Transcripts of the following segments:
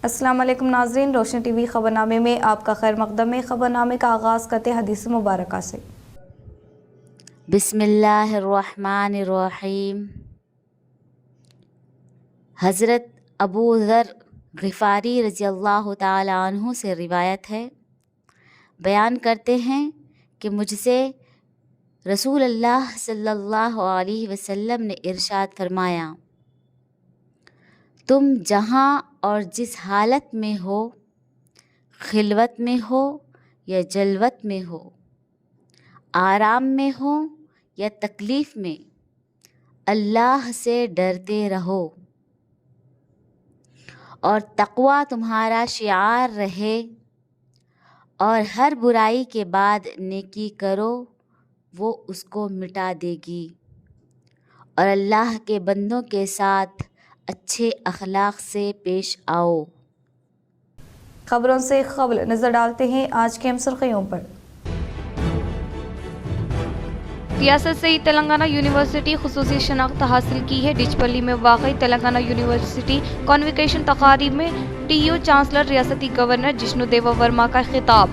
अस्सलाम वालेकुम नाज़रीन, रोशन टीवी ख़बरनामे में आपका खैर मक़दम है। ख़बरनामे का आगाज़ करते हदीस मुबारका से। बिस्मिल्लाहिर्रहमानिर्रहीम। हज़रत अबू ज़र ग़िफ़ारी रज़ियल्लाहु ताला अन्हु से रिवायत है, बयान करते हैं कि मुझसे रसूल अल्लाह सल्लल्लाहु अलैहि वसल्लम ने इरशाद फरमाया, तुम जहाँ और जिस हालत में हो, खिलवत में हो या जलवत में हो, आराम में हो या तकलीफ़ में, अल्लाह से डरते रहो और तक़वा तुम्हारा शिआर रहे और हर बुराई के बाद नेकी करो, वो उसको मिटा देगी और अल्लाह के बंदों के साथ अच्छे अखलाक से पेश आओ। खबरों से खबर नज़र डालते हैं आज के अहम सुर्खियों पर। रियासत से ही तेलंगाना यूनिवर्सिटी खुसूसी शनाख्त हासिल की है। डिचपल्ली में वाक़ई तेलंगाना यूनिवर्सिटी कॉन्वोकेशन तकारीब में टीयू चांसलर रियासती गवर्नर जिष्णु देवा वर्मा का खिताब।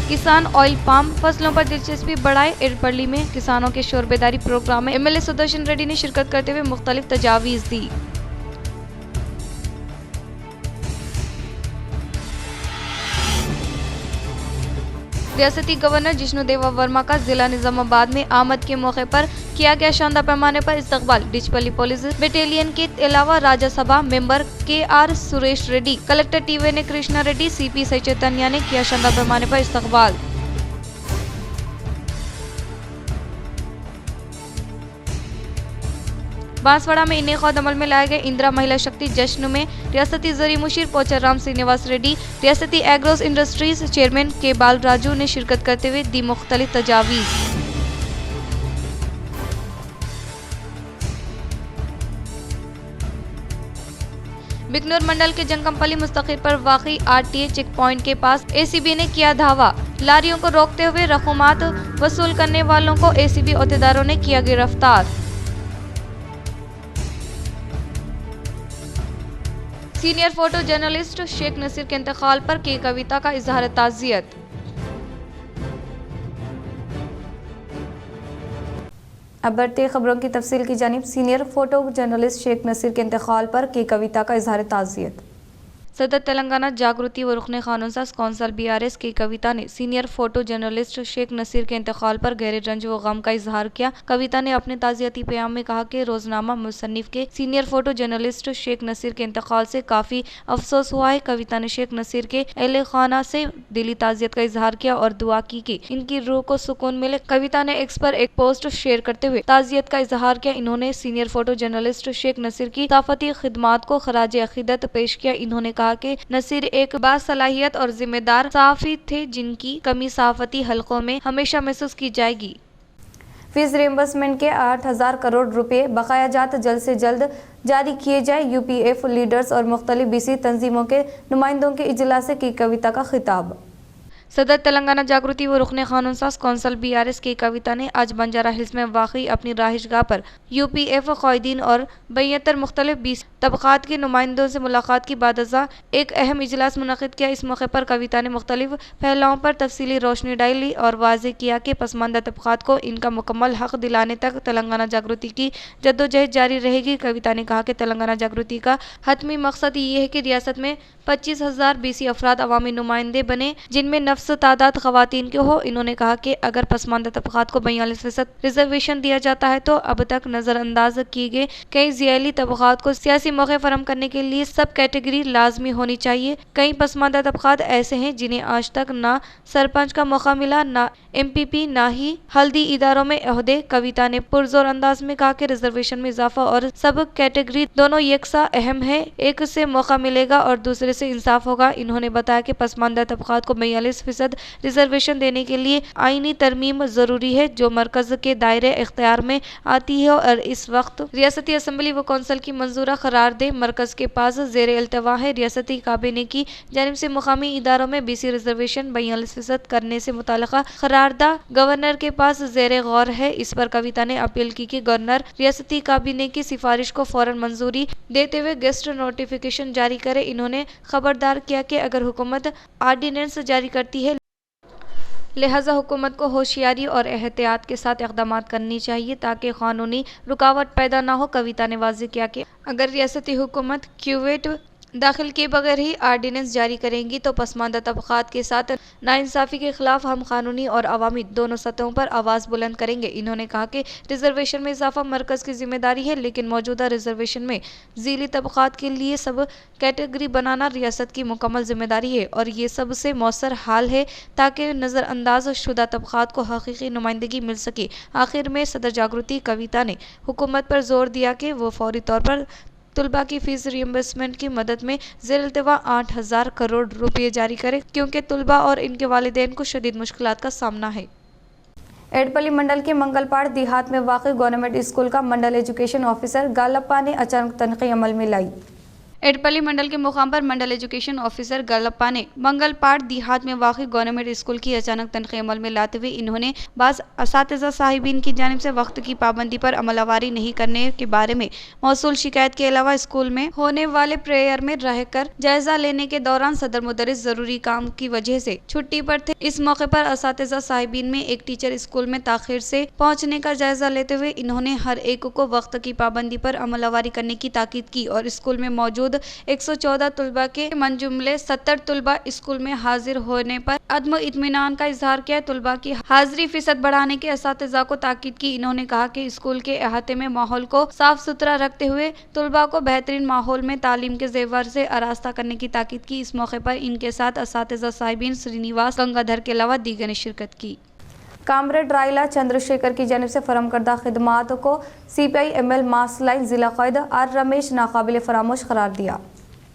किसान ऑयल पाम फसलों पर दिलचस्पी बढ़ाए। इरपल्ली में किसानों के शोरबेदारी प्रोग्राम में एमएलए सुदर्शन रेड्डी ने शिरकत करते हुए मुख्तलिफ तजावीज़ दी। रियासती गवर्नर जिष्णु देवा वर्मा का जिला निजामाबाद में आमद के मौके पर किया गया शानदार पैमाने पर इस्तकबाल। डिचपल्ली पुलिस बटालियन के अलावा Rajya Sabha member KR Suresh Reddy, collector TVN Krishna Reddy, CP सई चैतन्या ने किया शानदार पैमाने पर इस्तकबाल। बांसवाड़ा में इनेकाद अमल में लाए गए इंदिरा महिला शक्ति जश्न में रियासती ज़री मुशीर पोचर राम श्रीनिवास रेड्डी, रियासती एग्रोस इंडस्ट्रीज चेयरमैन के बाल राजू ने शिरकत करते हुए दी मुख्तलिफ तजावीज़। बिकनूर मंडल के जंगमपल्ली मुस्तकिल पर वाक़ई RTA चेक पॉइंट के पास ACB ने किया धावा। लारियों को रोकते हुए रकूमात वसूल करने वालों को ACB ओहदेदारों ने किया गिरफ्तार। Senior photo journalist Sheikh Naseer के इंतकाल पर की कविता का इजहार ताज़ियत। अब बढ़ते खबरों की तफसील की जानिब। Senior photo journalist Sheikh Naseer के इंतकाल पर की कविता का इजहार ताज़ियत। सदर तेलंगाना जागृति व रुकन कानूनसाज कौंसल BRS की कविता ने senior photo journalist Sheikh Naseer के इंतकाल पर गहरे रंज व गम का इजहार किया। कविता ने अपने ताज़ियती प्याम में कहा कि रोजनामा मुसन्निफ के senior photo journalist Sheikh Naseer के इंतकाल से काफ़ी अफसोस हुआ है। कविता ने शेख नसीर के अहले खाना से दिली ताज़ियत का इजहार किया और दुआ की कि इनकी रूह को सुकून मिले। कविता ने X पर एक पोस्ट शेयर करते हुए ताज़ियत का इजहार किया। इन्होंने senior photo journalist Sheikh Naseer की सकाफती खिदमात को खराज अकीदत पेश किया। इन्होंने कहा कि नसीर एक बासलाहियत और जिम्मेदार सहाफ़ी थे जिनकी कमी सहाफ़ती हलकों में हमेशा महसूस की जाएगी। फीस रिइंबर्समेंट के 8,000 करोड़ रुपए बकाया जात जल्द से जल्द जारी किए जाए। UPF लीडर्स और मुख्तलिफ BC तंजीमों के नुमाइंदों के इजलास से की कविता का खिताब। सदर तेलंगाना जागृति व रुकन कानूनसाज कौंसल BRS की कविता ने आज बंजारा हिल्स में वाक़ई अपनी राहिशगाह पर UPF क़ायदीन और 72 मुख्तलिफ BC तबक़ात के नुमाइंदों से मुलाकात की बादज़ा एक अहम इजलास मुनक़िद किया। इस मौके पर कविता ने मुख्तलिफ फैलाओं पर तफसीली रोशनी डाली और वाज़ेह किया कि पसमानदा तबक़ात को इनका मुकम्मल हक़ दिलाने तक तेलंगाना जागृति की जद्दोजहद जारी रहेगी। कविता ने कहा कि तेलंगाना जागृति का हतमी मकसद ये है कि रियासत में 25,000 BC अफराद अवामी नुमाइंदे बने जिनमें नफ्स तादाद ख़वातीन के हो। इन्होंने कहा कि अगर पसमानदा तबक़ात को 42% रिजर्वेशन दिया जाता है तो अब तक नज़रअंदाज किए गए कई ज़ियाली तबक़ात को सियासी मौके फराहम करने के लिए सब कैटेगरी लाजमी होनी चाहिए। कई पसमानदा तबक़ात ऐसे हैं जिन्हें आज तक ना सरपंच का मौका मिला, ना MPP, ना ही हल्दी इदारों में ओहदे। कविता ने पुरजोर अंदाज में कहा कि रिजर्वेशन में इजाफा और सब कैटेगरी दोनों यकसा अहम है। एक से मौका मिलेगा और दूसरे से इंसाफ होगा। इन्होंने बताया कि पसमानदा तबक़ात को 42% रिजर्वेशन देने के लिए आईनी तरमीम ज़रूरी है जो मरकज़ के दायरे इख्तियार में आती है और इस वक्त रियासती असम्बली व कौंसल की मंजूरा करार दे। मरकज के पास ज़ेर इल्तवा है। रियासती काबीने की जानिब से मुकामी इदारों में BC रिजर्वेशन 42% करने से मुताल्लिका करारदा गवर्नर के पास ज़ेर गौर है। इस पर कविता ने अपील की कि गवर्नर रियासती काबीने की सिफारिश को फौरन मंजूरी देते हुए गेस्ट नोटिफिकेशन जारी करे। इन्होंने खबरदार किया कि अगर हुकूमत ऑर्डिनेंस जारी करती है लिहाजा हुकूमत को होशियारी और एहतियात के साथ इक़दाम करनी चाहिए ताकि कानूनी रुकावट पैदा ना हो। कविता ने वाज़ेह किया कि अगर रियासती हुकूमत क्यूवेट दाखिल किए बगैर ही आर्डिनेंस जारी करेंगी तो पसमानदा तबक़ात के साथ नाइंसाफ़ी के खिलाफ हम कानूनी और अवामी दोनों सतहों पर आवाज़ बुलंद करेंगे। इन्होंने कहा कि रिजर्वेशन में इजाफा मरकज़ की जिम्मेदारी है, लेकिन मौजूदा रिजर्वेशन में ज़ीली तबक़ात के लिए सब कैटेगरी बनाना रियासत की मुकम्मल जिम्मेदारी है और ये सबसे मौसर हाल है ताकि नज़रअंदाज शुदा तबक़ात को हकीकी नुमाइंदगी मिल सके। आखिर में सदर जागृति कविता ने हुकूमत पर जोर दिया कि वो फौरी तौर पर तुलबा की फ़ीस रिइंबर्समेंट की मदद में ज़ेर-इल्तवा 8,000 करोड़ रुपये जारी करे क्योंकि तुलबा और इनके वालिदैन को शदीद मुश्किलात का सामना है। एडपल्ली मंडल के मंगलपाड़ देहात में वाक़ई गवर्नमेंट स्कूल का मंडल एजुकेशन ऑफिसर गालप्पा ने अचानक तनक़ी अमल में लाई। एडपल्ली मंडल के मुकाम पर मंडल एजुकेशन ऑफिसर गालप्पा ने मंगलपाड़ देहात में वाक़ई गवर्नमेंट स्कूल की अचानक तनक़ी अमल में लाते हुए इन्होंने बाज़ असातिज़ा साहिबीन की जानिब से वक्त की पाबंदी पर अमलवारी नहीं करने के बारे में मौसूल शिकायत के अलावा स्कूल में होने वाले प्रेयर में रहकर जायजा लेने के दौरान सदर मुदर्रिस ज़रूरी काम की वजह से छुट्टी पर थे। इस मौके पर असातिज़ा साहिबीन में एक टीचर स्कूल में ताख़ीर से पहुँचने का जायजा लेते हुए इन्होंने हर एक को वक्त की पाबंदी पर अमलवारी करने की ताकीद की और स्कूल में मौजूद 114 तुलबा के मंजुमले 70 तुलबा स्कूल में हाजिर होने पर अदम इत्मीनान का इजहार किया। तुलबा की हाजिरी फीसद बढ़ाने के असातिज़ा को ताकीद की। इन्होंने कहा कि स्कूल के अहाते में माहौल को साफ सुथरा रखते हुए तुलबा को बेहतरीन माहौल में तालीम के जेवर से आरास्ता करने की ताकीद की। इस मौके पर इनके साथ असातिज़ा साहिबीन श्रीनिवास गंगाधर के अलावा दीगर ने शिरकत की। कामरेड रायला चंद्रशेखर की जानिब से फराहम करदा खिदमात को CPI-ML मास लाइन जिला क़ायद आर रमेश नाकाबिल फरामोश करार दिया।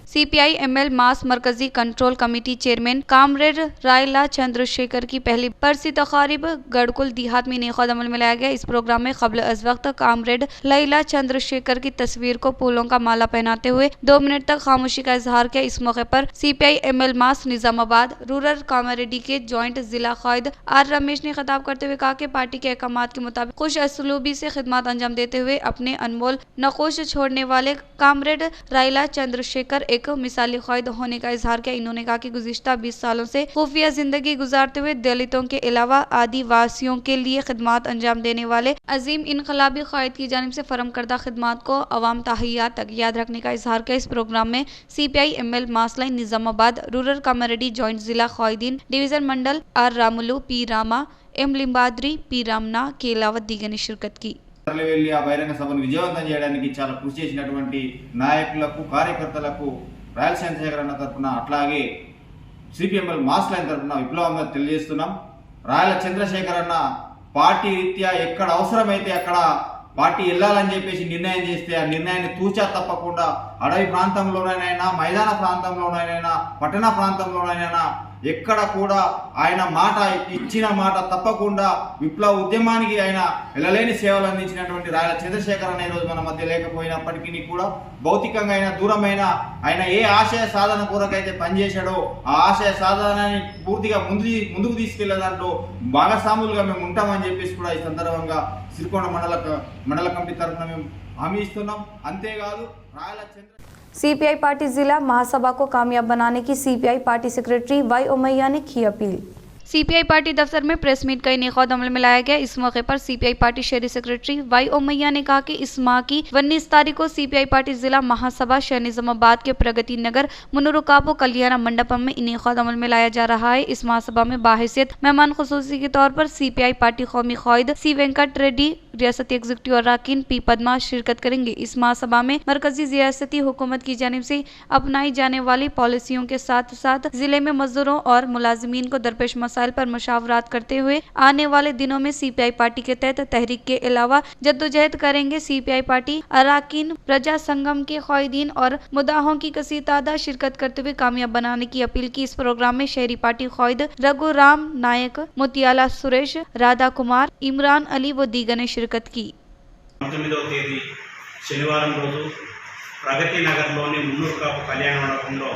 CPI-ML मास मरकजी control committee chairman comrade Raila Chandrashekhar की पहली बरसी तकारीब गढ़कुल देहात में इनेकाद अमल में लाया गया। इस प्रोग्राम में क़ब्ल अज़ वक्त कामरेड रायला चंद्रशेखर की तस्वीर को फूलों का माला पहनाते हुए 2 मिनट तक खामोशी का इजहार किया। इस मौके पर CPI-ML मास निज़ामाबाद रूरल कामरेडी के जॉइंट जिला क़ायद आर रमेश ने खिताब करते हुए कहा कि पार्टी के अहकामात के मुताबिक खुश असलूबी से खिदमत अंजाम देते हुए अपने अनमोल नकोश छोड़ने वाले कामरेड रायला चंद्रशेखर एक मिसाली क़ायद होने का इजहार किया। इन्होंने कहा कि गुज़िश्ता 20 सालों से खुफिया जिंदगी गुजारते हुए दलितों के अलावा आदिवासियों के लिए खिदमत अंजाम देने वाले अजीम इनकलाबी क़ायद की जानिब से फरम करदा खिदमत को अवाम तहिया तक याद रखने का इजहार किया। इस प्रोग्राम में CPI-ML mass line Nizamabad rural कामरेडी जॉइंट जिला क़ायदीन division mandal R Ramulu P Rama M Limbadri P Ramana के अलावा दीगर ने शिरकत की। వెళ్ళి ఆ బహిరంగ సభను విజయవంతం చేయడానికి చాలా కృషి చేసినటువంటి నాయకులకు కార్యకర్తలకు రాయల చంద్రశేఖర్ అన్న తరపున అట్లాగే CPI-ML మాస్ లైన్ తరపున విప్లవంగా తెలియజేస్తున్నాం। రాయల చంద్రశేఖర్ అన్న పార్టీ రీత్యా ఎక్కడ అవసరమైతే అక్కడ పార్టీ వెళ్ళాలని చెప్పేసి నిర్ణయం చేస్తే ఆ నిర్ణయాన్ని తూచా తప్పకుండా అడవి ప్రాంతంలోనైనా మైదాన ప్రాంతంలోనైనా పట్టణ ప్రాంతంలోనైనా ఎక్కడ కూడా ఆయన మాట ఇచ్చిన మాట తప్పకుండా విప్లవ ఉద్యమానికి ఆయన ఎలలేని సేవలు అందించినటువంటి రాయల చంద్రశేఖర్ అనే రోజు మన మధ్య లేకపోయినప్పటికీ కూడా భౌతికంగా అయినా దూరమైన ఆయన ఏ ఆశయ సాధన కొరకైతే పనిచేశాడో ఆ ఆశయ సాధనాన్ని పూర్తిగా ముందుకు తీసుకెళ్లే దాంట్లో భాగస్వాములుగా మేము ఉంటామని చెప్పేసి కూడా ఈ సందర్భంగా సిరికొండ మండల కమిటీ తరఫున మేము హామీ ఇస్తున్నాం। అంతేకాదు రాయల చంద్ర CPI पार्टी जिला महासभा को कामयाब बनाने की CPI party secretary Y Umaiya ने की अपील। CPI पार्टी दफ्तर में प्रेस मीट का इनेकाद अमल में लाया गया। इस मौके पर CPI पार्टी शहरी सेक्रेटरी वाई उमैया ने कहा कि इस माह की 19 तारीख को CPI पार्टी जिला महासभा शहर निजामाबाद के प्रगति नगर मुनुरुकाबो कल्याण मंडपम में इनेकाद अमल में लाया जा रहा है। इस महासभा में बाहिसियत मेहमान खुसूसी के तौर पर CPI पार्टी कौमी क़ायद C वेंकट रेड्डी रियासती एग्जीक्यूटिव अरकान P पद्मा शिरकत करेंगे। इस महासभा में मरकजी रियासती हुकूमत की जानिब से अपनाई जाने वाली पॉलिसियों के साथ साथ जिले में मजदूरों और मुलाजिमीन को दरपेश मसाइल पर मुशावरात करते हुए आने वाले दिनों में CPI पार्टी के तहत तहरीक के अलावा जद्दोजहद करेंगे। CPI पार्टी अरकान प्रजा संगम के क़ायदीन और मुद्दाहों की कसीर तादाद शिरकत करते हुए कामयाब बनाने की अपील की। इस प्रोग्राम में शहरी पार्टी क़ायद रघुराम नायक, मुतियाला सुरेश, राधा कुमार, इमरान अली व दीगर ने शिरकत की। 19వ తేదీ శనివారం రోజు ప్రగతి నగర్లోని మున్నూరు కాపు కళ్యాణ మండపంలో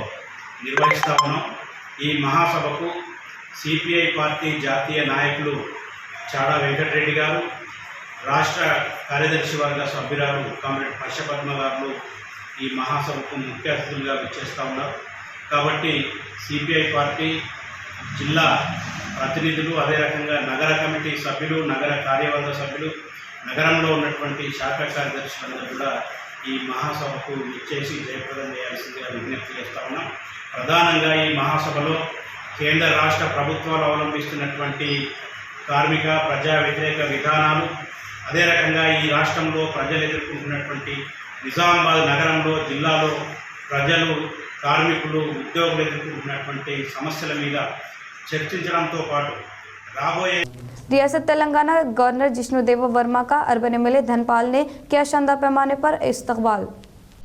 నిర్వహిస్తా ఉన్నాం. ఈ మహాసభకు సిపిఐ పార్టీ జాతీయ నాయకులు చాడా వెంకటరెడ్డి గారు, రాష్ట్ర కార్యదర్శి వర్గ సభ్యురాలు కామ్రేడ్ హర్షపద్మ గారు ఈ మహాసభకు ముఖ్య అతిథులుగా విచ్చేస్తూ ఉన్నారు. కాబట్టి సిపిఐ పార్టీ జిల్లా ప్రతినిధులు, అదే రకంగా నగర కమిటీ సభ్యులు, నగర కార్యవర్గ సభ్యులు, నగరంలో ఉన్నటువంటి శాఖ కార్యదర్శులందరూ కూడా ఈ మహాసభకు విచ్చేసి జయప్రదం చేయాల్సిందిగా విజ్ఞప్తి చేస్తా ఉన్నాం. ప్రధానంగా ఈ మహాసభలో కేంద్ర రాష్ట్ర ప్రభుత్వాలు అవలంబిస్తున్నటువంటి కార్మిక ప్రజా వ్యతిరేక విధానాలు, అదే రకంగా ఈ రాష్ట్రంలో ప్రజలు ఎదుర్కొంటున్నటువంటి నిజామాబాద్ నగరంలో, జిల్లాలో ప్రజలు, కార్మికులు, ఉద్యోగులు ఎదుర్కొంటున్నటువంటి సమస్యల మీద చర్చించడంతో పాటు రాబోయే रियासत तेलंगाना गवर्नर जिष्णुदेव वर्मा का अर्बन एमएलए धनपाल ने किया शानदार पैमाने पर इस्तकबाल।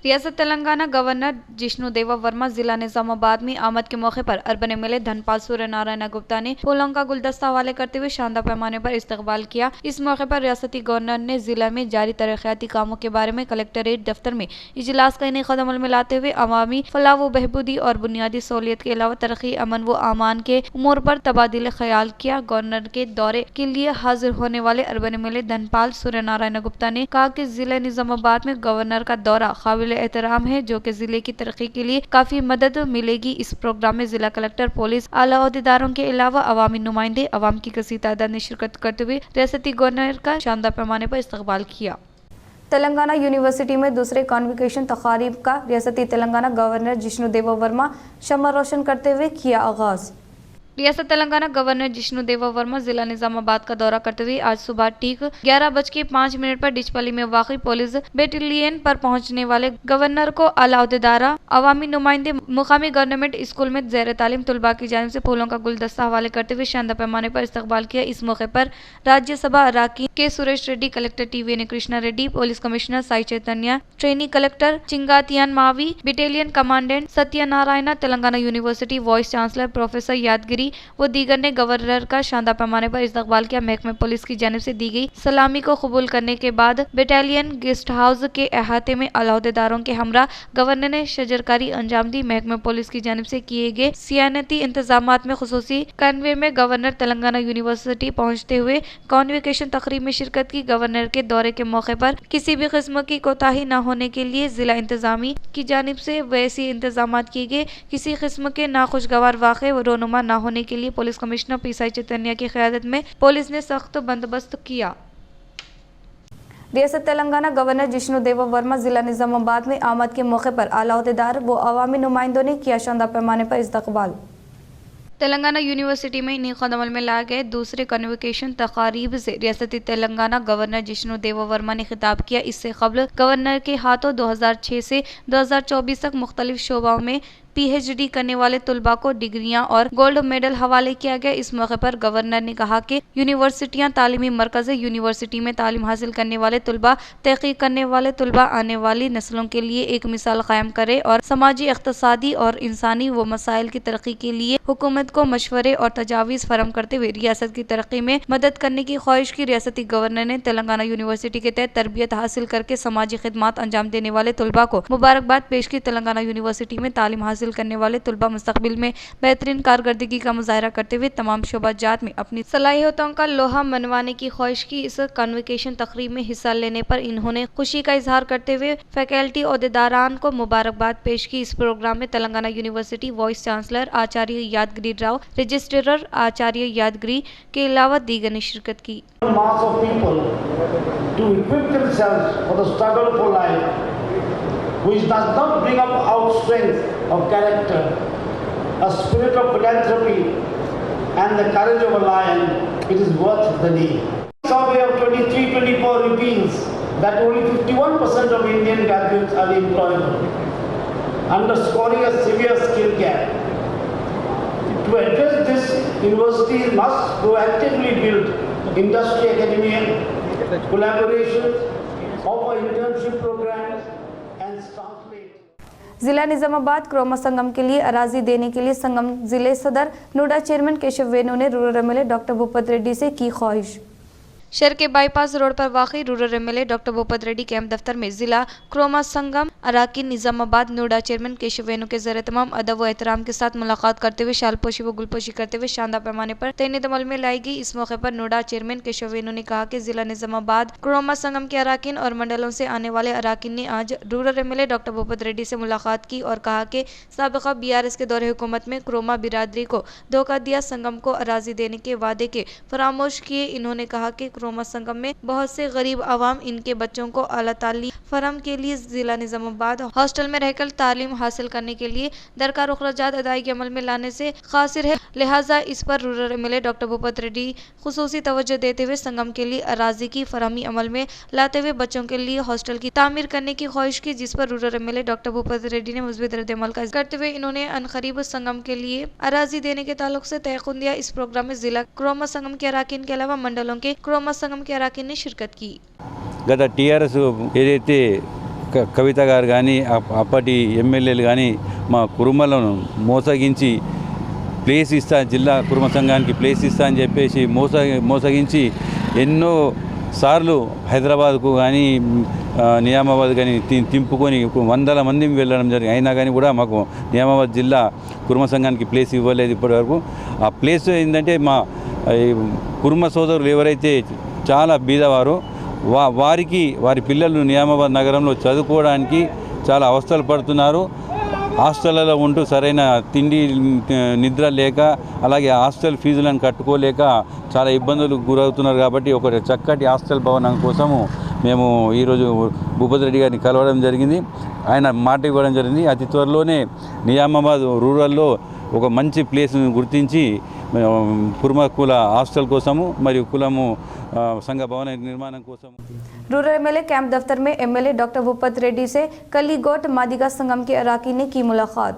रियासत तेलंगाना गवर्नर जिष्णुदेव वर्मा जिला निजामाबाद में आमद के मौके पर अर्बन एमएलए धनपाल सूर्य नारायण गुप्ता ने फूलों का गुलदस्ता हवाले करते हुए शानदार पैमाने पर इस्तकबाल किया। इस मौके पर रियासती गवर्नर ने जिला में जारी तरक्याती कामों के बारे में कलेक्ट्रेट दफ्तर में इजलास का नई कदम में लाते हुए अवामी फलाह व बहबूदी और बुनियादी सहूलियत के अलावा तरक्की, अमन व अमान के उमूर पर तबादला ख्याल किया। गवर्नर के दौरे के लिए हाजिर होने वाले अर्बन एमएलए धनपाल सूर्य नारायण गुप्ता ने कहा कि जिला निजामाबाद में गवर्नर का दौरा काबिल एहतराम है, जो कि जिले की तरक्की के लिए काफी मदद मिलेगी। इस प्रोग्राम में जिला कलेक्टर, पुलिस, आला अहदेदारों के अलावा अवामी नुमाइंदे, अवाम की कसी तादाद ने शिरकत करते हुए रियासती गवर्नर का शानदार पैमाने पर इस्तकबाल किया। तेलंगाना यूनिवर्सिटी में दूसरे कॉन्वोकेशन तकारीब का रियासती तेलंगाना गवर्नर जिष्णुदेव वर्मा शम्मा रोशन करते हुए किया आगाज। रियासत तेलंगाना गवर्नर जिष्णुदेव वर्मा जिला निजामाबाद का दौरा करते हुए आज सुबह ठीक 11:05 पर डिचपल्ली में वाक़ई पुलिस बेटालियन पर पहुंचने वाले गवर्नर को आला अहदेदारा, अवामी नुमाइंदे, मुकामी गवर्नमेंट स्कूल में ज़ेर तालीम तलबा की जानिब से फूलों का गुलदस्ता हवाले करते हुए शानदार पैमाने पर इस्तकबाल किया। इस मौके पर राज्यसभा अराकीन के Suresh Reddy, collector TVN Krishna Reddy, police commissioner Sai Chaitanya, trainee collector Chingatian Mavi, battalion commandant Satyanarayana, Telangana university vice chancellor professor Yadagiri वो दीगर ने गवर्नर का शानदार पैमाने पर इस्तकबाल किया। महकमे पुलिस की जानिब से दी गई सलामी को कबूल करने के बाद बटालियन गेस्ट हाउस के अहाते में अहदेदारों के हमरा गवर्नर ने शजरकारी अंजाम दी। महकमे पुलिस की जानिब से किए गए सियानती इंतजामात में खुसूसी कन्वे में गवर्नर तेलंगाना यूनिवर्सिटी पहुंचते हुए कॉन्वोकेशन तकरीब में शिरकत की। गवर्नर के दौरे के मौके पर किसी भी किस्म की कोताही न होने के लिए जिला इंतजामी की जानिब से वैसे इंतजामात किए गए। किसी किस्म के नाखुशगवार वाक़े व रोनुमा न होने के लिए पुलिस कमिश्नर पी साई चैतन्य की क़यादत में पुलिस ने सख्त बंदोबस्त किया। रियासत तेलंगाना गवर्नर जिष्णुदेव वर्मा जिला निजामाबाद में आमद के मौके पर आला अहदेदार व अवामी नुमाइंदों ने किया शानदार पैमाने पर इस्तकबाल। तेलंगाना यूनिवर्सिटी में इनेक़ाद अमल में लाए गए दूसरे कन्वोकेशन तकारीब से रियासती तेलंगाना गवर्नर जिष्णुदेव वर्मा ने खिताब किया। इससे कबल गवर्नर के हाथों 2006 से 2024 तक मुख्तलिफ शोबों में PhD करने वाले तुलबा को डिग्रियां और गोल्ड मेडल हवाले किया गया। इस मौके पर गवर्नर ने कहा कि यूनिवर्सिटियां तालीमी मरकज़ है। यूनिवर्सिटी में तालीम हासिल करने वाले तुलबा, तहकीक करने वाले तुलबा आने वाली नस्लों के लिए एक मिसाल कायम करे और समाजी, इक़्तिसादी और इंसानी व मसाइल की तरक्की के लिए हुकूमत को मशवरे और तजावीज़ फराहम करते हुए रियासत की तरक्की में मदद करने की ख्वाहिश की। रियासती गवर्नर ने तेलंगाना यूनिवर्सिटी के तहत तरबियत हासिल करके समाजी खिदमात अंजाम देने वाले तुलबा को मुबारकबाद पेश की। तेलंगाना यूनिवर्सिटी में तालीम हासिल करने वाले तुलबा मुस्तकबिल में बेहतरीन कारकर्दगी का मुजाहरा करते हुए तमाम शोबाजात में अपनी सलाहियतों का लोहा मनवाने की ख्वाहिश की। इस कन्वोकेशन तकरीब में हिस्सा लेने पर इन्होंने खुशी का इजहार करते हुए फैकल्टी अहदेदारान को मुबारकबाद पेश की। इस प्रोग्राम में तेलंगाना यूनिवर्सिटी वाइस चांसलर आचार्य यादगिरी राव, रजिस्ट्रार आचार्य यादगिरी के अलावा दीगर ने शिरकत की। which does not bring out strength of character, a spirit of philanthropy, and the courage of a lion, it is worth the need. Survey of 23-24 reveals that only 51% of Indian graduates are employable, underscoring a severe skill gap. To address this, universities must proactively build industry academia collaborations, offer internship programs, जिला Nizamabad Croma संगम के लिए अराजी देने के लिए संगम जिले सदर नोडा chairman Keshav वेणु ने rural MLA doctor Bhupathi Reddy से की ख्वाहिश। शहर के बाईपास रोड पर वाक़ई rural MLA doctor Bhupathi Reddy camp दफ्तर में जिला क्रोमा संगम अराकीन निजामाबाद नोडा चेयरमैन केशव वेणु के ज़रिए तमाम अदब व एहतराम के साथ मुलाकात करते हुए शालपोशी व गुलपोशी करते हुए शानदार पैमाने पर तैनीत अमल में लाई गई। इस मौके पर नोडा चेयरमैन केशव वेणु ने कहा कि जिला निजामाबाद क्रोमा संगम के अराकीन और मंडलों से आने वाले अराकीन ने आज rural MLA doctor Bhupathi Reddy से मुलाकात की और कहा कि साबिक़ा बीआरएस के दौरे हुकूमत में क्रोमा बिरादरी को धोखा दिया, संगम को अराजी देने के वादे के फरामोश किए। इन्होंने कहा कि क्रोमा संगम में बहुत से गरीब आवाम इनके बच्चों को आला तालीम फराहम के लिए जिला निजामाबाद हॉस्टल में रहकर तालीम हासिल करने के लिए दरकार अखराजात अदायगी अमल में लाने से कासिर है, लिहाजा इस पर rural MLA doctor Bhupathi Reddy खुसूसी तवज्जो देते हुए संगम के लिए अराजी की फराहमी अमल में लाते हुए बच्चों के लिए हॉस्टल की तामीर करने की ख्वाहिश की, जिस पर rural MLA doctor Bhupathi Reddy ने मुस्बित रद्द-ए-अमल का करते हुए इन्होंने अनकरीब संगम के लिए अराजी देने के ताल्लुक से तयक़ुन दिया। इस प्रोग्राम में जिला क्रोमा संगम के अराकीन के अलावा मंडलों के क्रोमा संगम के अराकीन ने शिरकत की। గత టీఆర్ఎస్ ఏదైతే కవిత గారు కానీ అప్పటి ఎమ్మెల్యేలు కానీ మా కురుమలను మోసగించి ప్లేస్ ఇస్తా, జిల్లా కురుమ సంఘానికి ప్లేస్ ఇస్తా అని చెప్పేసి మోసగించి ఎన్నో సార్లు హైదరాబాద్కు కానీ నిజామాబాద్ కానీ తింపుకొని వందల మంది వెళ్ళడం జరిగింది. అయినా కానీ కూడా మాకు నిజామాబాద్ జిల్లా కురుమ సంఘానికి ప్లేస్ ఇవ్వలేదు ఇప్పటివరకు. ఆ ప్లేస్ ఏంటంటే మా కురుమ సోదరులు ఎవరైతే చాలా బీదవారు వారికి వారి పిల్లలు నిజామాబాద్ నగరంలో చదువుకోవడానికి చాలా అవస్థలు పడుతున్నారు. హాస్టళ్లలో ఉంటూ సరైన తిండి నిద్ర లేక అలాగే హాస్టల్ ఫీజులను కట్టుకోలేక చాలా ఇబ్బందులు గురవుతున్నారు. కాబట్టి ఒక చక్కటి హాస్టల్ భవనం కోసము మేము ఈరోజు భూపత్ రెడ్డి గారిని కలవడం జరిగింది. ఆయన మాట ఇవ్వడం జరిగింది. అతి త్వరలోనే నిజామాబాద్ రూరల్లో ఒక మంచి ప్లేస్ను గుర్తించి కుర్మ కుల హాస్టల్ కోసము మరియు కులము సంఘ భవన నిర్మాణం కోసం रूरल एमएलए कैंप दफ्तर में एमएलए डॉक्टर भूपत रेड्डी से कलीगोट मादिगा संगम के अराकीन ने की मुलाकात।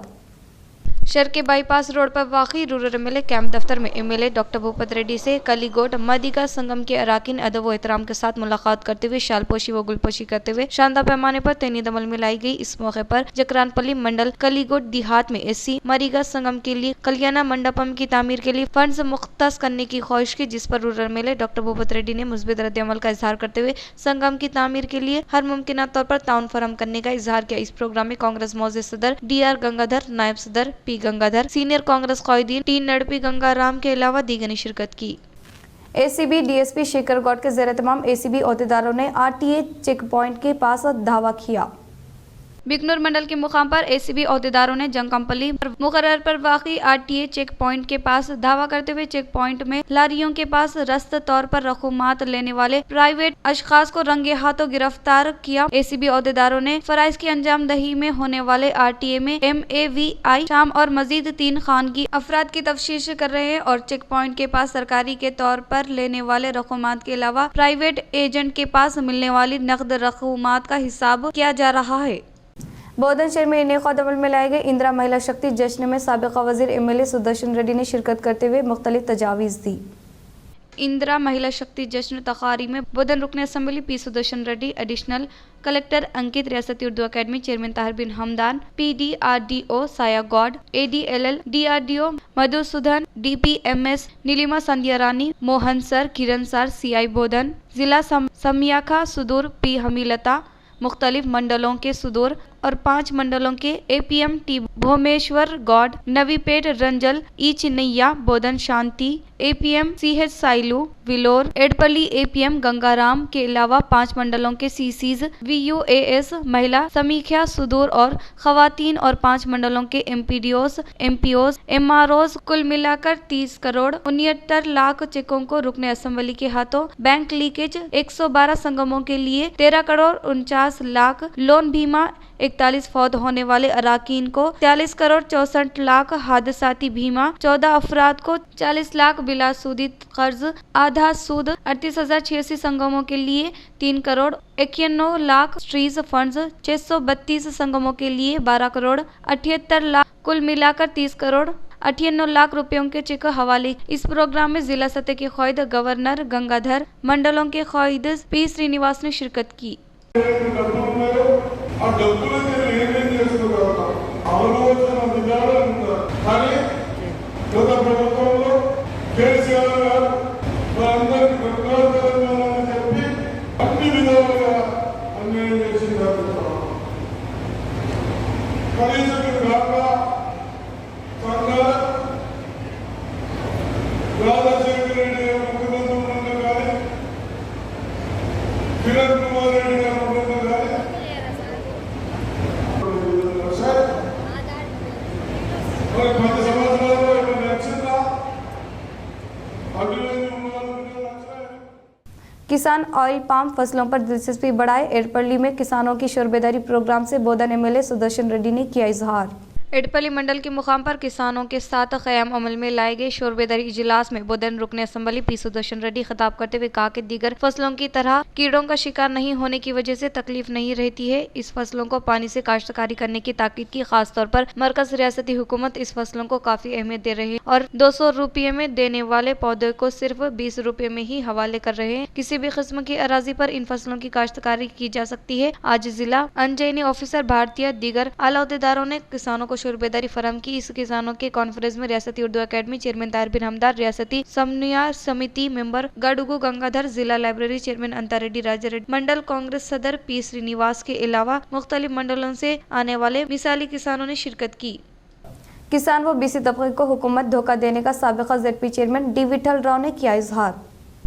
शहर के बाईपास रोड पर वाक़ई रूरल एमएलए कैंप दफ्तर में एमएलए डॉक्टर भूपत रेड्डी से कलीगोट मादिगा संगम के अराकीन अदब व एहतराम के साथ मुलाकात करते हुए शालपोशी व गुलपोशी करते हुए शानदार पैमाने पर तैनीत अमल में लाई गई। इस मौके पर जकरानपल्ली मंडल कलीगोट देहात में एससी मादिगा संगम के लिए कल्याण मंडपम की तामीर के लिए फंड्स मुख्तस करने की ख्वाहिश की, जिस पर rural MLA doctor Bhupathi Reddy ने मुस्बित रद्द-ए-अमल का इजहार करते हुए संगम की तामीर के लिए हर मुमकिन तौर पर ताउन फराहम करने का इजहार किया। इस प्रोग्राम में कांग्रेस मौजूद सदर DR गंगाधर, नायब सदर P गंगाधर, सीनियर कांग्रेस कायदीन टी नड़पी गंगाराम के अलावा दीगर ने शिरकत की। ACB DSP शेखर गौड के ज़रिए तमाम ACB अहदेदारों ने RTA चेक पॉइंट के पास धावा किया। बिकनूर मंडल के मुकाम पर ACB अहदेदारों ने जंगकंपली मुकर्रर पर वाक़ई RTA चेक पॉइंट के पास धावा करते हुए चेक पॉइंट में लारियों के पास रस्त तौर पर रकूमात लेने वाले प्राइवेट अशखास को रंगे हाथों गिरफ्तार किया। ACB अहदेदारों ने फराइज की अंजाम दही में होने वाले RTA में MAVI शाम और मजीद 3 खानगी अफराद की तफ्तीश कर रहे हैं और चेक पॉइंट के पास सरकारी के तौर पर लेने वाले रकूमात के अलावा प्राइवेट एजेंट के पास मिलने वाली नकद रकूमात का हिसाब किया जा रहा है। बोधन शहर में इनेका अमल में लाए गए इंदिरा महिला शक्ति जश्न में साबिका वजीर एमएलए सुदर्शन रेड्डी ने शिरकत करते हुए मुख्तलिफ तजावीज़ दी। इंदिरा महिला शक्ति जश्न तकारीब में बोधन रुकन assembly P Sudarshan Reddy, additional collector Ankit, रियासती Urdu academy chairman Tahir bin Hamdan, PDRDO Saya Goud, ADLL DRDO मधुसूदन, DPMS Nilima Sandhya Rani, Mohan sir, Kiran sir, CI Bodhan, जिला समियाखा सुदूर P हमीलता, मुख्तलिफ मंडलों के सुदूर और 5 मंडलों के APM T भोमेश्वर गौड, नवीपेट रंजल, ई चिन्नैया, बोधन शांति, APM CH Sailu, विलोर, एडपल्ली APM Gangaram के अलावा 5 मंडलों के CCs VUAS महिला समीक्षा सुदूर और खवातीन और 5 मंडलों के MPDOs MPOs MROs कुल मिलाकर 30 करोड़ 69 लाख चेकों को रुकने असम्बली के हाथों बैंक लीकेज 112 संगमों के लिए 13 करोड़ 49 लाख लोन बीमा 41 फौत होने वाले अराकीन को 40 करोड़ 64 लाख हादसाती बीमा 14 अफराद को 40 लाख बिला सूदी कर्ज आधा सूद 38,086 संगमों के लिए 3 करोड़ 91 लाख स्ट्रीज फंड्स 632 संगमों के लिए 12 करोड़ 78 लाख कुल मिलाकर 30 करोड़ 98 लाख रुपयों के चेक हवाले। इस प्रोग्राम में जिला सतह के क़ायद गवर्नर गंगाधर, मंडलों के क़ायद P श्रीनिवास ने शिरकत की। ఆ డబ్బులకి ఏం చేస్తున్నారు ఆలోచన విధానం కానీ గత ప్రభుత్వంలో కేసీఆర్ గారు అందరికి కనీసం కాక సర్దార్ రాజశేఖర రెడ్డి గారు ముఖ్యమంత్రి ఉండగా కానీ కిరణ్ కుమార్ రెడ్డి గారు ఉండగా కానీ మరి 10 సంవత్సరాల్లో ఇప్పుడు నచ్చిందా అభివృద్ధి किसान ऑयल पाम फसलों पर दिलचस्पी बढ़ाए। एडपल्ली में किसानों की शोरबेदारी प्रोग्राम से बोधन एमएलए सुदर्शन रेड्डी ने किया इजहार। एडपल्ली मंडल के मुकाम पर किसानों के साथ क़याम अमल में लाए गए शोरबेदारी इजलास में बोधन रुकने असम्बली पी सुदर्शन रेड्डी खिताब करते हुए कहा कि दीगर फसलों की तरह कीड़ों का शिकार नहीं होने की वजह से तकलीफ नहीं रहती है। इस फसलों को पानी से काश्तकारी करने की ताकीद की। खास तौर पर मरकज रियासती हुकूमत इस फसलों को काफी अहमियत दे रहे हैं और 200 रुपये में देने वाले पौधे को सिर्फ 20 रुपये में ही हवाले कर रहे हैं। किसी भी किस्म की अराजी पर इन फसलों की काश्तकारी की जा सकती है। आज जिला अंजनी ऑफिसर भारतीय दीगर आला अहदेदारों ने किसानों को शोरबेदारी फराहम की। इस किसानों के कॉन्फ्रेंस में रियासती उर्दू अकेडमी चेयरमैन ताहिर बिन हमदार, रियासती समन्वय समिति मेंबर गडुगु गंगाधर, जिला लाइब्रेरी चेयरमैन अंता रेड्डी, राज्य रेड्डी मंडल कांग्रेस सदर पी श्रीनिवास के अलावा मुख्तलिफ मंडलों से आने वाले मिसाली किसानों ने शिरकत की। किसान व बीसी तबके को हुकूमत धोखा देने का साबिका ZP chairman D Vithal Rao ने किया इजहार।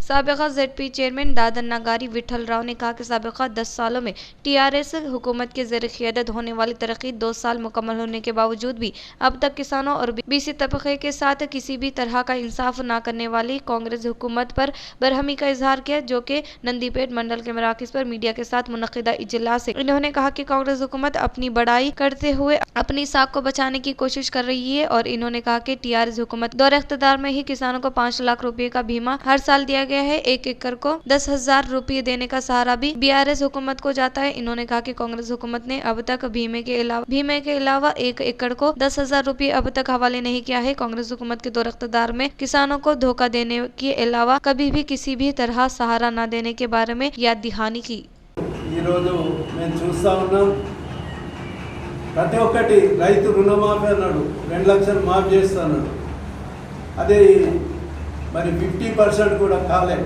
साबिका जेडपी चेयरमैन दादन नगारी विठल राव ने कहा कि साबिका 10 सालों में टीआरएस हुकूमत के ज़रिए क़यादत होने वाली तरक्की 2 साल मुकम्मल होने के बावजूद भी अब तक किसानों और बीसी तबके के साथ किसी भी तरह का इंसाफ न करने वाली कांग्रेस हुकूमत पर बरहमी का इजहार किया, जो कि नंदीपेट मंडल के मराकज़ पर मीडिया के साथ मुनक़िदा इजलास से इन्होंने कहा कि कांग्रेस हुकूमत अपनी बड़ाई करते हुए अपनी साख को बचाने की कोशिश कर रही है और इन्होंने कहा कि टीआरएस हुकूमत दौर इख्तियार में ही किसानों को 5 लाख रुपए का बीमा हर साल दिया गया है। 1 एकड़ को 10,000 रुपये देने का सहारा भी बीआरएस हुकूमत को जाता है। इन्होंने कहा कि कांग्रेस हुकूमत ने अब तक बीमे के अलावा 1 एकड़ को 10,000 रुपये अब तक हवाले नहीं किया है। कांग्रेस हुकूमत के दौर इख्तियार में किसानों को धोखा देने के अलावा कभी भी किसी भी तरह सहारा न देने के बारे में याद दहानी की। ప్రతి ఒక్కటి రైతు రుణమాఫీ అన్నాడు, 2 లక్షలు మాఫీ చేస్తున్నాడు. అదే మరి 50% కూడా కాలే.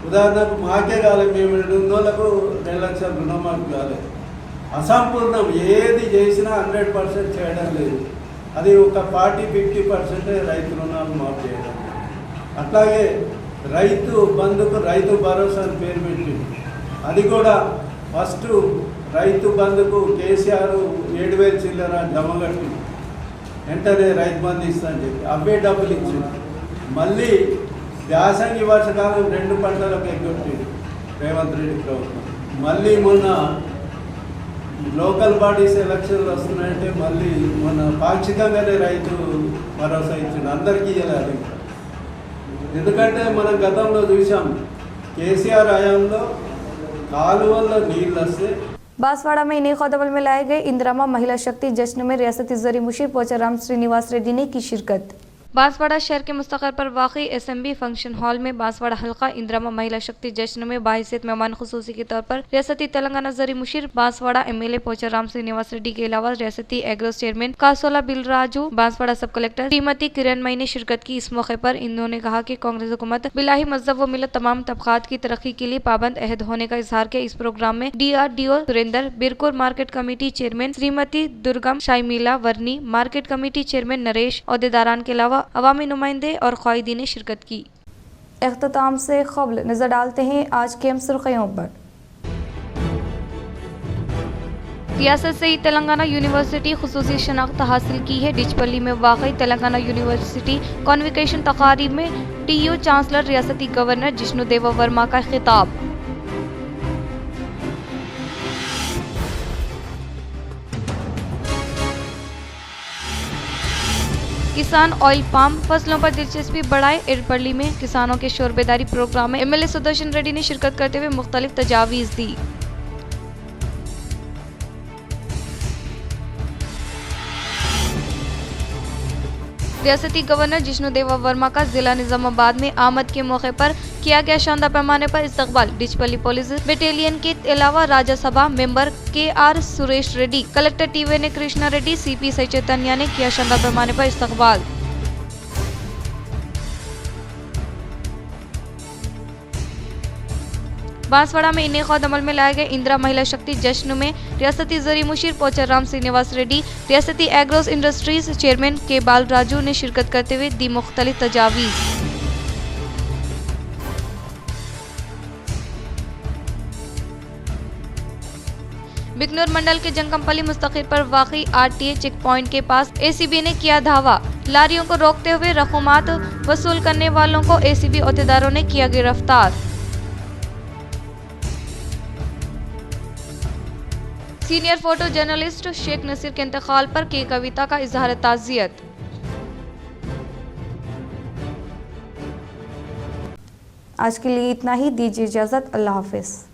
ఉదాహరణకు మాకే కాలే, మేము 200లకు 2 లక్షలు రుణమాఫీ కాలే. అసంపూర్ణం, ఏది చేసినా 100% చేయడం లేదు. అది ఒక 40-50% రైతు రుణాలు మాఫీ చేయడం. అట్లాగే రైతు బంధుకు రైతు భరోసా అని పేరు పెట్టింది. అది కూడా ఫస్ట్ రైతు బంధుకు కేసీఆర్ 7,000 చిల్లర జమగట్టి వెంటనే రైతు బంధు ఇస్తా అని చెప్పి అవే డబ్బులు ఇచ్చింది. మళ్ళీ యాసంగి వర్షకాలం 2 పంటలకు ఎగ్గొట్టింది రేవంత్ రెడ్డి ప్రభుత్వం. మళ్ళీ మొన్న లోకల్ బాడీస్ ఎలక్షన్లు వస్తున్నాయంటే మళ్ళీ మొన్న పాక్షికంగానే రైతు భరోసా ఇచ్చింది, అందరికీ ఇవ్వాలి. ఎందుకంటే మనం గతంలో చూసాం కేసీఆర్ హయాంలో కాలువల్లో నీళ్ళు వస్తే। बांसवाड़ा में इन्हीं खोदबल में लाए गए इंदिरामा महिला शक्ति जश्न में रियासती ज़री मुशीर पोचाराम श्रीनिवास रेड्डी ने की शिरकत। बांसवाड़ा शहर के मुस्तक़र पर वाक़ई एसएमबी फंक्शन हॉल में बांसवाड़ा हल्का इंदिरामा महिला शक्ति जश्न में बाहिसियत मेहमान खुसूसी के तौर पर रियासती तेलंगाना ज़री मुशीर बांसवाड़ा एमएलए पोचाराम श्रीनिवास रेड्डी के अलावा रियासती एग्रोस चेयरमैन कासोला बिलराजू, बांसवाड़ा सब कलेक्टर श्रीमती किरणमयी ने शिरकत की। इस मौके पर इन्होंने कहा कि कांग्रेस हुकूमत बिलाही मजहब व मिलत तमाम तबकात की तरक्की के लिए पाबंद अहद होने का इजहार किया। इस प्रोग्राम में DRDO Surendra, Birkur market committee chairman Shrimati Durgam Shamila Varni, market committee chairman Naresh, अहदेदारान के अलावा अवामी नुमाइंदे और क़ायदीन ने शिरकत की। इख्तिताम से क़ब्ल नजर डालते हैं आज के सुर्खियों पर। रियासत से ही तेलंगाना यूनिवर्सिटी खुसूसी शनाख्त हासिल की है। डिचपल्ली में वाक़ई तेलंगाना यूनिवर्सिटी कॉन्वोकेशन तकारीब में TU चांसलर रियासती गवर्नर जिष्णु देव वर्मा का खिताब। किसान ऑयल पाम फसलों पर दिलचस्पी बढ़ाए। एडपल्ली में किसानों के शोरबेदारी प्रोग्राम में MLA सुदर्शन रेड्डी ने शिरकत करते हुए मुख्तलिफ तजावीज़ दी। रियासती गवर्नर जिष्णु देव वर्मा का जिला निजामाबाद में आमद के मौके पर किया गया शानदार पैमाने पर इस्तकबाल। डिचपल्ली पुलिस बटालियन के अलावा Rajya Sabha member KR Suresh Reddy, collector TVN Krishna Reddy, CP सई चैतन्य ने किया शानदार पैमाने पर इस्तकबाल। बांसवाड़ा में इनेकाद अमल में लाए गए इंदिरा महिला शक्ति जश्न में रियासती जरी मुशीर पोचर राम श्रीनिवास रेड्डी, रियासती एग्रोस इंडस्ट्रीज चेयरमैन के बाल राजू ने शिरकत करते हुए दी मुख्तलिफ तजावीज़। बिकनूर मंडल के जंगमपल्ली मुस्तकिल पर वाक़ई आरटीए चेक पॉइंट के पास एसीबी ने किया धावा। लारियों को रोकते हुए रकूमात वसूल करने वालों को एसीबी अहदेदारों ने किया गिरफ्तार। Senior photo journalist Sheikh Naseer के इंतकाल पर की कविता का इजहार ताज़ियत। आज के लिए इतना ही, दीजिए इजाज़त। अल्लाह हाफिज़।